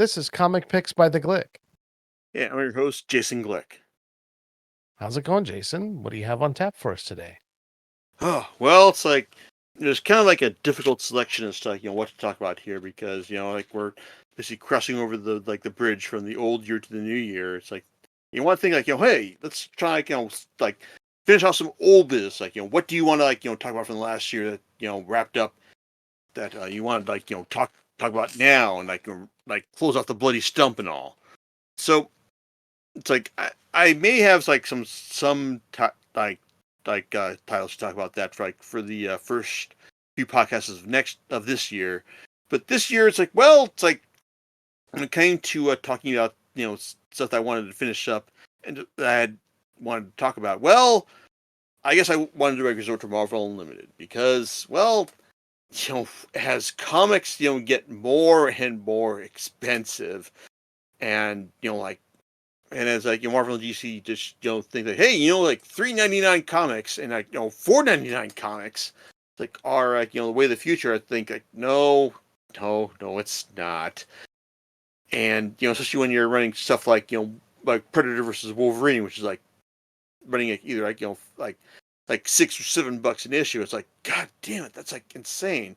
This is Comic Picks by the Glick. Yeah, I'm your host, Jason Glick. How's it going, Jason? What do you have on tap for us today? Oh, well, it's like there's kind of like a difficult selection as to what to talk about here because we're basically crossing over the bridge from the old year to the new year. It's like you want to think hey, let's try like finish off some old business. What do you want to talk about from the last year that wrapped up that you want to talk about now and like close off the bloody stump and all. So it's like I may have like some titles to talk about that for the first few podcasts of this year, but this year it's like when it came to talking about stuff that I wanted to finish up and that I had wanted to talk about. Well, I guess I wanted to resort to Marvel Unlimited because as comics get more and more expensive, and and as Marvel and DC just think that hey like $3.99 comics and $4.99 comics are the way of the future. I think no, it's not. And especially when you're running stuff like like Predator versus Wolverine, which is like running either like $6 or $7 an issue. It's like, god damn it, that's like insane.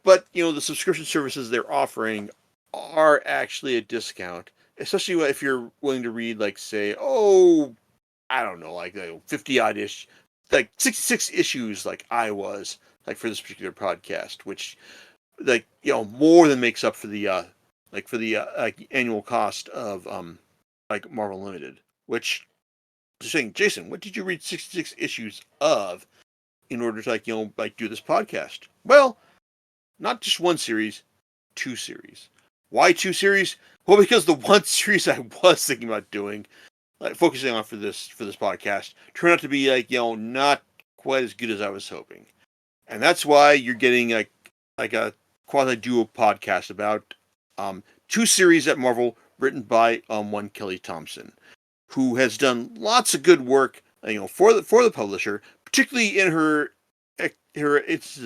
But the subscription services they're offering are actually a discount, especially if you're willing to read say, I don't know, 50 odd ish, like 66 issues like I was for this particular podcast, which more than makes up for the annual cost of Marvel Limited. Which, just saying, Jason, what did you read 66 issues of in order to do this podcast? Well, not just one series, two series. Why two series? Well, because the one series I was thinking about doing, focusing on for this podcast, turned out to be not quite as good as I was hoping, and that's why you're getting like a quasi duo podcast about two series at Marvel written by one Kelly Thompson, who has done lots of good work for the publisher, particularly in her it's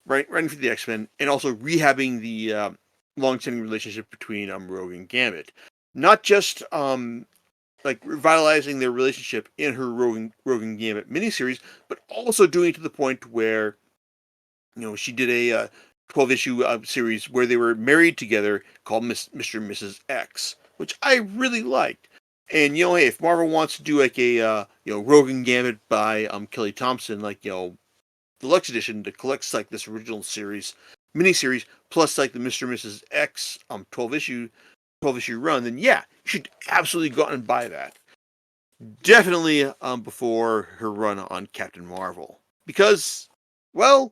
writing for the X-Men, and also rehabbing the long-standing relationship between Rogue and Gambit. Not just revitalizing their relationship in her Rogue and Gambit miniseries, but also doing it to the point where she did a 12-issue series where they were married together called Mr. and Mrs. X, which I really liked. And hey, if Marvel wants to do like a Rogue and Gambit by Kelly Thompson, deluxe edition that collects this original series miniseries plus the Mr. and Mrs. X 12-issue run, then yeah, you should absolutely go out and buy that. Definitely before her run on Captain Marvel, because well,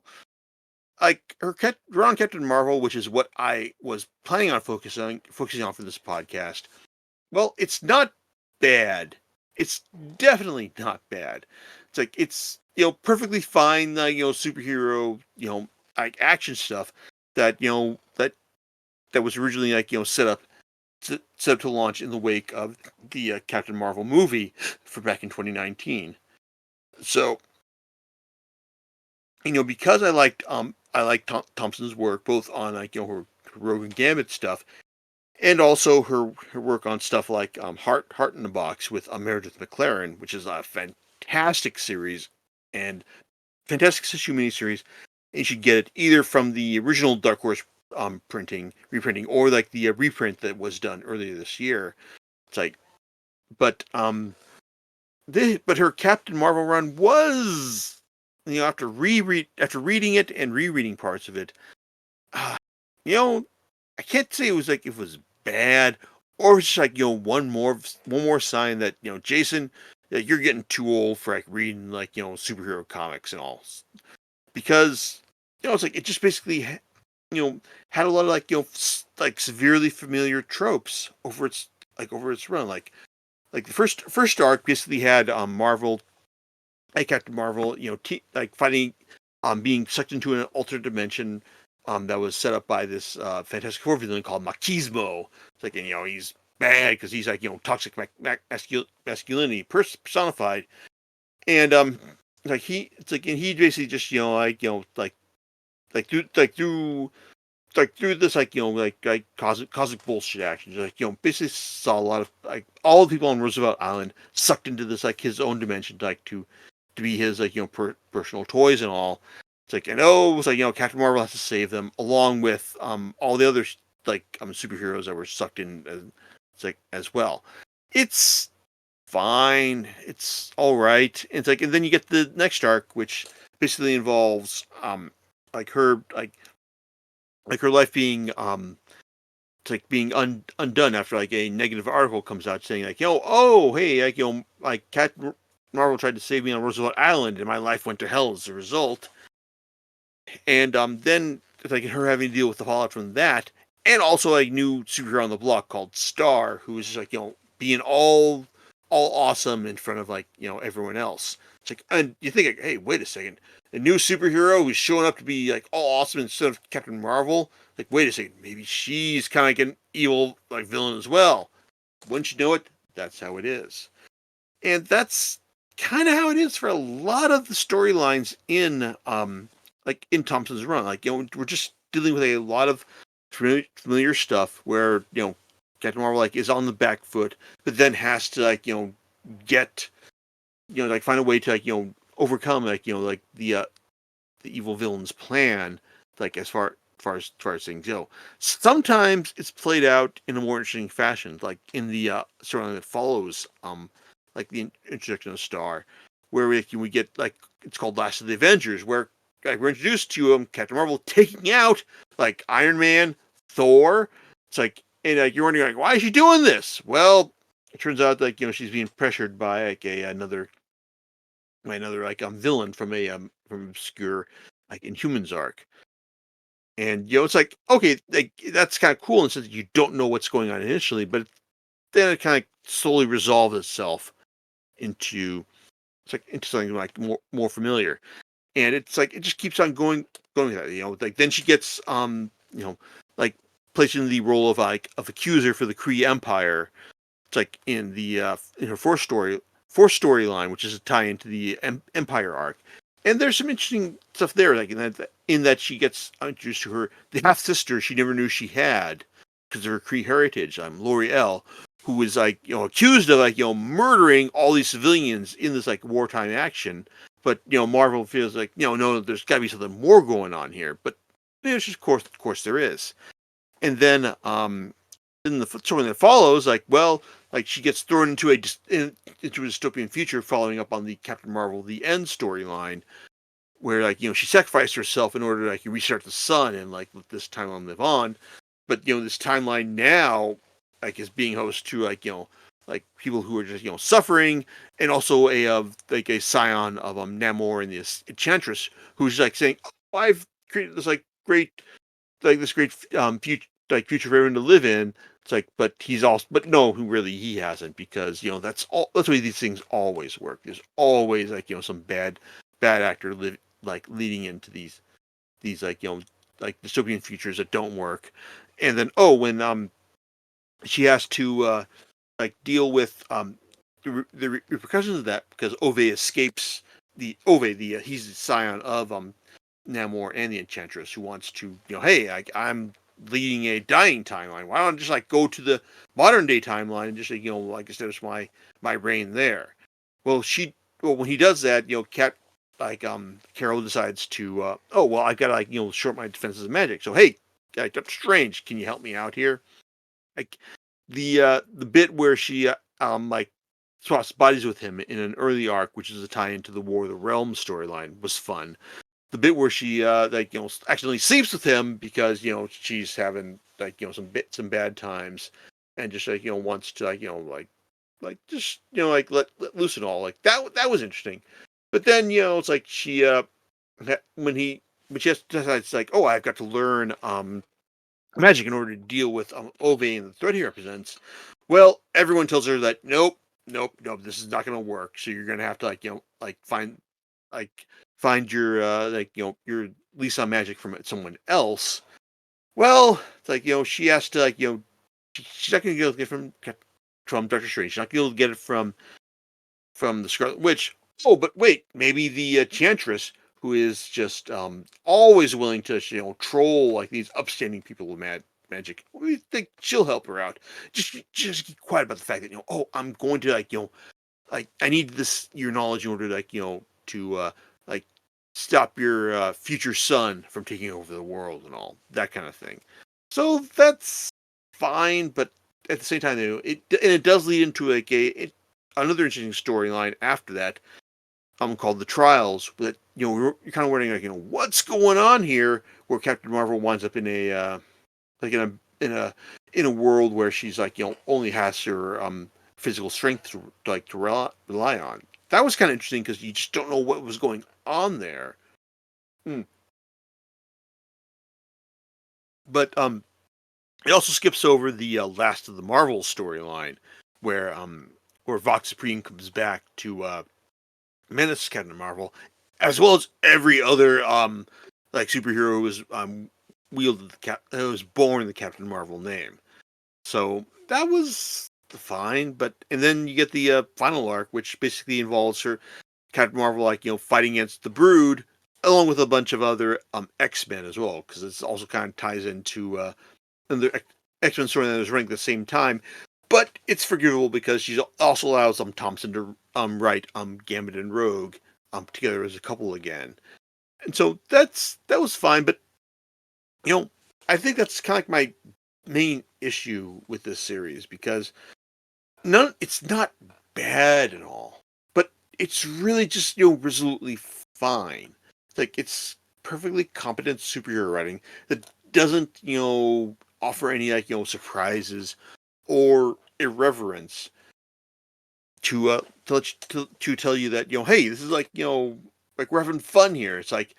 her run on Captain Marvel, which is what I was planning on focusing on for this podcast. Well, it's not bad. It's definitely not bad. It's perfectly fine superhero action stuff that that was originally set up to launch in the wake of the Captain Marvel movie for back in 2019. So because I liked Thompson's work both on her Rogue and Gambit stuff, and also her work on stuff like Heart in the Box with Meredith McLaren, which is a fantastic series and fantastic issue miniseries. And you should get it either from the original Dark Horse reprinting, or the reprint that was done earlier this year. It's but her Captain Marvel run was, after reading it and rereading parts of it, I can't say it was bad, or it's just one more sign that Jason, that you're getting too old for reading superhero comics and all, because it's it just basically had a lot of severely familiar tropes over its run, the first arc basically had Marvel, Captain Marvel, fighting, being sucked into an alternate dimension, that was set up by this Fantastic Four villain called Machismo. It's he's bad because he's toxic masculinity personified, and he basically just through like through this like cosmic bullshit action, like basically saw a lot of like all the people on Roosevelt Island sucked into this like his own dimension, like to be his like personal toys and all. It's like and it was like Captain Marvel has to save them along with all the other like superheroes that were sucked in it's like as well. It's fine. It's all right. It's like and then you get the next arc, which basically involves like her like her life being it's like being undone after like a negative article comes out saying like oh hey like like Captain Marvel tried to save me on Roosevelt Island and my life went to hell as a result. And then it's like her having to deal with the fallout from that, and also a new superhero on the block called Star, who is just like being all awesome in front of like everyone else. It's like and you think like, hey wait a second, a new superhero who's showing up to be like all awesome instead of Captain Marvel. Like wait a second, maybe she's kind of like an evil like villain as well. Wouldn't you know it? That's how it is, and that's kind of how it is for a lot of the storylines in like in Thompson's run. Like we're just dealing with a lot of familiar stuff where Captain Marvel like is on the back foot, but then has to like get like find a way to like overcome like like the evil villain's plan. Like as far as things go, sometimes it's played out in a more interesting fashion, like in the storyline that follows like the introduction of Star, where we get like it's called Last of the Avengers, where like we're introduced to Captain Marvel taking out like Iron Man, Thor. It's like and like you're wondering like why is she doing this? Well, it turns out like she's being pressured by like another like villain from obscure like Inhumans arc. And it's like okay, like that's kind of cool in the sense that you don't know what's going on initially, but then it kind of slowly resolves itself into into something like more familiar. And it's like it just keeps on going with that, like then she gets like placed in the role of like of accuser for the Kree Empire. It's like in the in her fourth storyline, which is a tie into the Empire arc. And there's some interesting stuff there, like in that she gets introduced to her the half sister she never knew she had because of her Kree heritage. L'Oreal, who was like accused of like murdering all these civilians in this like wartime action. But Marvel feels like no, there's got to be something more going on here. But it's just of course there is. And then in the story that follows, like like she gets thrown into into a dystopian future, following up on the Captain Marvel the End storyline, where like she sacrificed herself in order to like restart the sun and like let this timeline live on. But this timeline now like is being host to like like people who are just suffering, and also like a scion of Namor and the Enchantress, who's like saying, oh, I've created this like great future for everyone to live in. It's like, but he's also, but no, who really he hasn't, because that's the way these things always work. There's always like some bad actor like leading into these like like dystopian futures that don't work, and then when she has to like deal with the repercussions of that because Ove escapes he's the scion of Namor and the Enchantress, who wants to hey I'm leading a dying timeline. Why don't I just like go to the modern day timeline and just like establish my reign there? Well, when he does that, Carol decides to oh well I've got to like short my defenses of magic. So hey, Doctor Strange, can you help me out here? Like the bit where she like swaps bodies with him in an early arc, which is a tie into the War of the Realms storyline, was fun. The bit where she like accidentally sleeps with him because she's having like some bad times, and just like wants to like just let loose and all, like that was interesting. But then it's like she when she decides like, oh, I've got to learn magic in order to deal with Ove and the threat he represents. Well, everyone tells her that nope, this is not going to work. So you're going to have to like find your your lease on magic from someone else. Well, it's like she has to like she's not going to get it from Doctor Strange. She's not going to get it from the Scarlet Witch. Oh, but wait, maybe the Enchantress, who is just always willing to troll like these upstanding people with magic. We think she'll help her out. Just keep quiet about the fact that oh, I'm going to like I need this your knowledge in order to to like stop your future son from taking over the world and all that kind of thing. So that's fine, but at the same time, it does lead into like another interesting storyline after that, called the Trials. That you're kind of wondering like what's going on here, where Captain Marvel winds up in a like in a world where she's like only has her physical strength to rely on. That was kind of interesting because you just don't know what was going on there. Hmm. But it also skips over the last of the Marvel storyline, where Vox Supreme comes back to menace Captain Marvel, as well as every other like superhero who was wielded who was born the Captain Marvel name. So that was fine, but and then you get the final arc, which basically involves her Captain Marvel like fighting against the Brood, along with a bunch of other X-Men as well, because it also kind of ties into another X-Men story that is running at the same time. But it's forgivable because she also allows Thompson to write Gambit and Rogue together as a couple again, and so that was fine. But I think that's kind of like my main issue with this series, because it's not bad at all, but it's really just resolutely fine. Like it's perfectly competent superhero writing that doesn't offer any like surprises or irreverence to tell you that hey, this is like like we're having fun here. It's like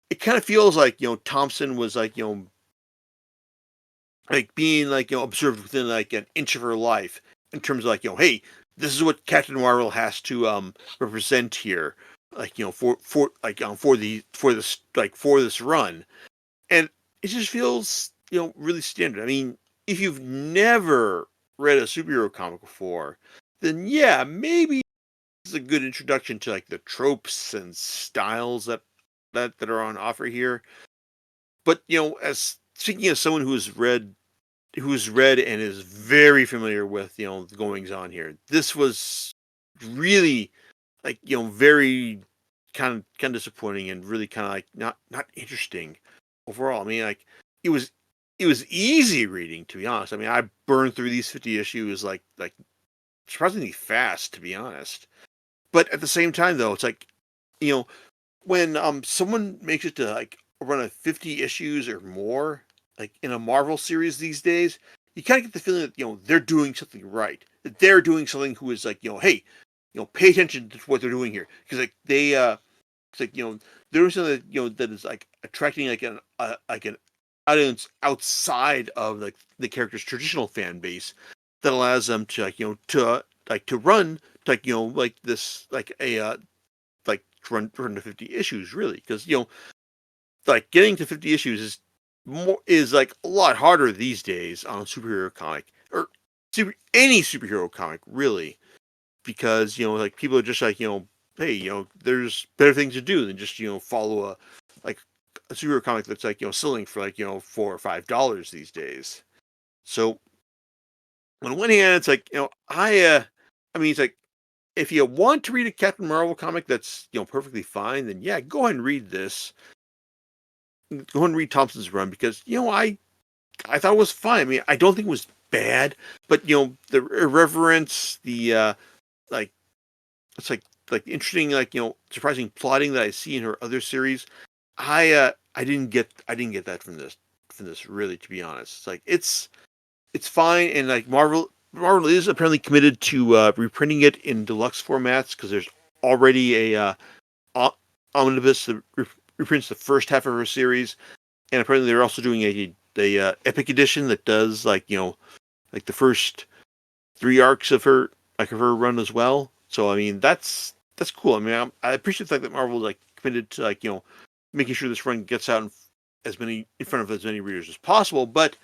it kind of feels like Thompson was like being like observed within like an inch of her life, in terms of like hey, this is what Captain Marvel has to represent here, like for like for this run. And it just feels really standard. I mean, if you've never read a superhero comic before, then yeah, maybe it's a good introduction to like the tropes and styles that are on offer here. But as speaking as someone who's read and is very familiar with the goings on here, this was really like very kind of disappointing, and really kind of like not interesting overall. I mean, like it was it was easy reading, to be honest. I mean, I burned through these 50 issues like surprisingly fast, to be honest. But at the same time, though, it's like you know when someone makes it to like a run of 50 issues or more, like in a Marvel series these days, you kind of get the feeling that they're doing something right. That they're doing something who is like hey, pay attention to what they're doing here, because like it's like they're doing something that, that is like attracting like an audience outside of like the character's traditional fan base, that allows them to like to run to like like this like a like run to 50 issues, really, because like getting to 50 issues is like a lot harder these days on a superhero comic, or any superhero comic, really, because like people are just like hey, there's better things to do than just follow like a superhero comic that's like selling for like $4 or $5 these days. So on one hand, it's like I mean, it's like, if you want to read a Captain Marvel comic that's perfectly fine, then yeah, go ahead and read this. Go ahead and read Thompson's run, because I thought it was fine. I mean, I don't think it was bad, but the irreverence, the like it's like interesting, like surprising plotting that I see in her other series, I didn't get that from this, really, to be honest. It's like it's fine, and like Marvel is apparently committed to reprinting it in deluxe formats, because there's already a omnibus that reprints the first half of her series, and apparently they're also doing a epic edition that does like like the first 3 arcs of her run as well. So I mean, that's cool. I mean, I appreciate the fact that Marvel is like committed to like making sure this run gets out in front of as many readers as possible. But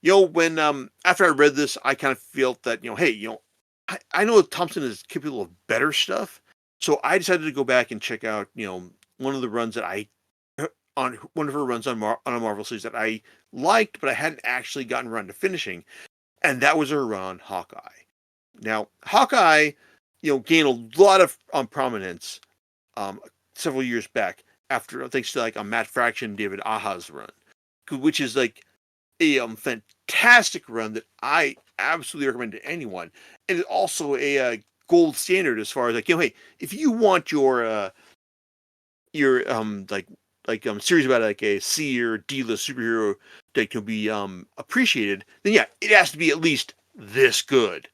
when after I read this, I kind of felt that hey, I know Thompson is capable of better stuff, so I decided to go back and check out one of the runs that I on one of her runs on a Marvel series that I liked, but I hadn't actually gotten around to finishing, and that was her run on Hawkeye. Now, Hawkeye, gained a lot of prominence um, several years back after, thanks to like a Matt Fraction, David Aja's run, which is like a fantastic run that I absolutely recommend to anyone, and it's also a gold standard as far as like, hey, if you want your series about like a C or D list superhero that can be appreciated, then yeah, it has to be at least this good.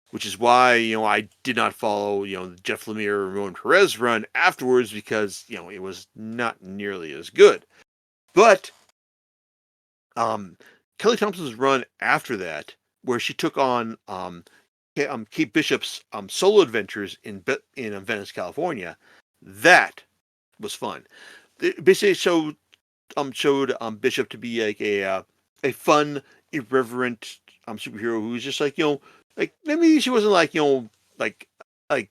Which is why I did not follow the Jeff Lemire or Ramon Perez run afterwards, because it was not nearly as good. But Kelly Thompson's run after that, where she took on Kate Bishop's solo adventures in Venice, California, that was fun. It basically showed Bishop to be like a fun, irreverent superhero who was just like like maybe she wasn't like like like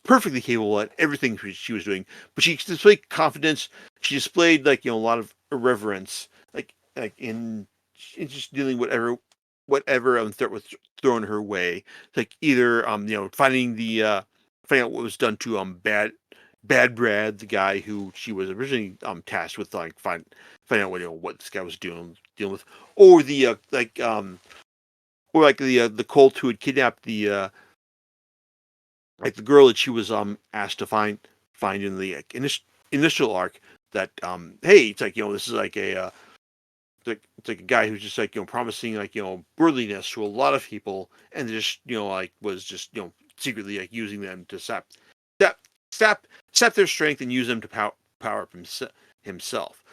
perfectly capable at everything she was doing, but she displayed confidence. She displayed like a lot of irreverence, like in just dealing whatever threat was thrown her way. Like either finding out what was done to Bad Brad, the guy who she was originally tasked with like finding out what this guy was dealing with, or the Colt who had kidnapped the girl that she was asked to find in the initial arc. That hey, it's like this is like it's like a guy who's just like promising like worldliness to a lot of people, and just was just secretly like using them to sap sap their strength and use them to power up himself.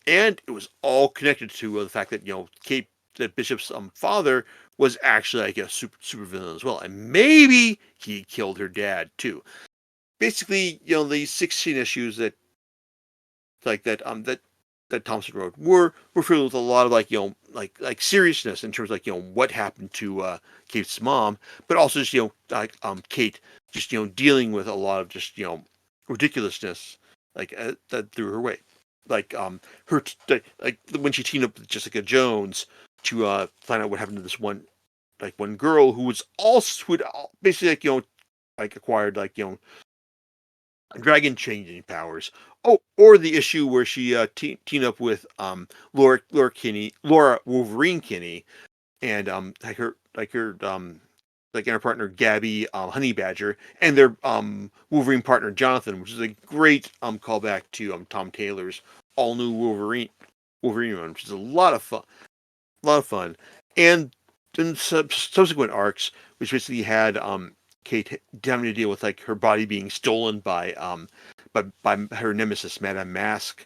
And it was all connected to the fact that that Bishop's father was actually like a super villain as well, and maybe he killed her dad too. Basically, these 16 issues that like that Thompson wrote were filled with a lot of like seriousness in terms of like what happened to Kate's mom, but also just Kate just dealing with a lot of just ridiculousness that threw her way, like like when she teamed up with Jessica Jones to find out what happened to this one girl who was also who basically like acquired dragon changing powers. Oh, or the issue where she teamed up with Laura Wolverine Kinney, and and her partner Gabby Honey Badger, and their Wolverine partner Jonathan, which is a great callback to Tom Taylor's all new Wolverine run, which is a lot of fun, and then subsequent arcs, which basically had Kate having to deal with like her body being stolen by her nemesis Madame Mask,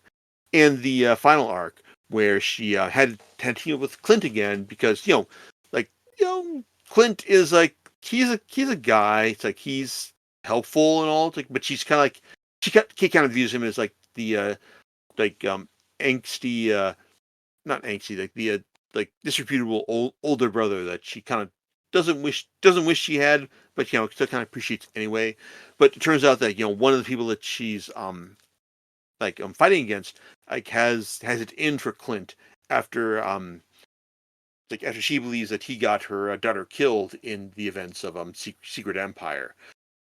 and the final arc where she had to deal with Clint again, because like Clint is like he's a guy. It's like he's helpful and all, it's like, but she's kind of like Kate kind of views him as like the like angsty not angsty, like the like disreputable older brother that she kind of doesn't wish she had, but still kind of appreciates anyway. But it turns out that one of the people that she's fighting against like has it in for Clint after after she believes that he got her daughter killed in the events of Secret Empire.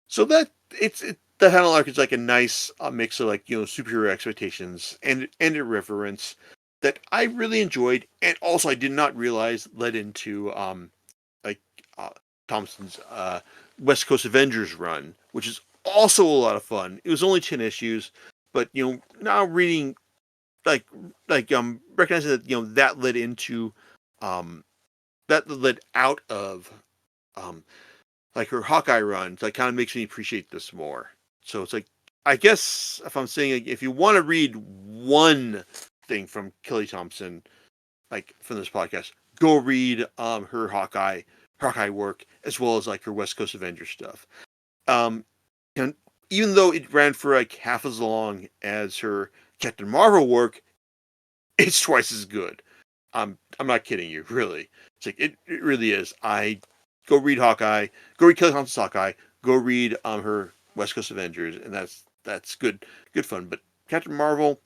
So that the final arc is like a nice mix of like superhero expectations and irreverence that I really enjoyed, and also I did not realize led into like uh, Thompson's West Coast Avengers run, which is also a lot of fun. It was only 10 issues, but now reading like recognizing that that led into that led out of um like her Hawkeye runs, that kind of makes me appreciate this more. So it's like, I guess if I'm saying like, if you want to read one thing from Kelly Thompson, like from this podcast, go read her Hawkeye work, as well as like her West Coast Avengers stuff. Um, and even though it ran for like half as long as her Captain Marvel work, it's twice as good. I'm not kidding you, really. It's like it really is. I go read Hawkeye, go read Kelly Thompson's Hawkeye, go read her West Coast Avengers, and that's good fun. But Captain Marvel,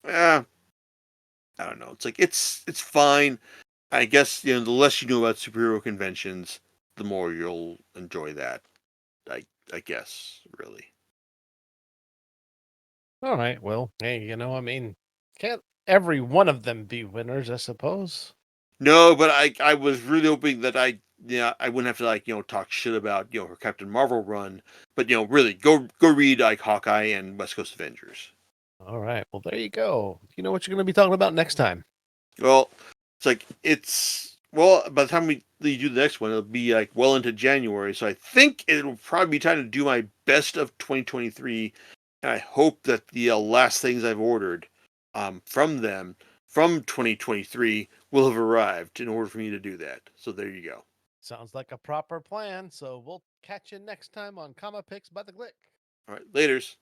I don't know. It's like it's fine. I guess the less you know about superhero conventions, the more you'll enjoy that. I guess really. All right. Well, hey, I mean, can't every one of them be winners, I suppose? No, but I was really hoping that I wouldn't have to talk shit about her Captain Marvel run, but really go read like Hawkeye and West Coast Avengers. All right. Well, there you go. You know what you're going to be talking about next time. Well, well, by the time we do the next one, it'll be like well into January, so I think it'll probably be time to do my best of 2023, and I hope that the last things I've ordered from them from 2023 will have arrived in order for me to do that. So there you go. Sounds like a proper plan. So we'll catch you next time on Comma Picks by the Glick. All right, laters.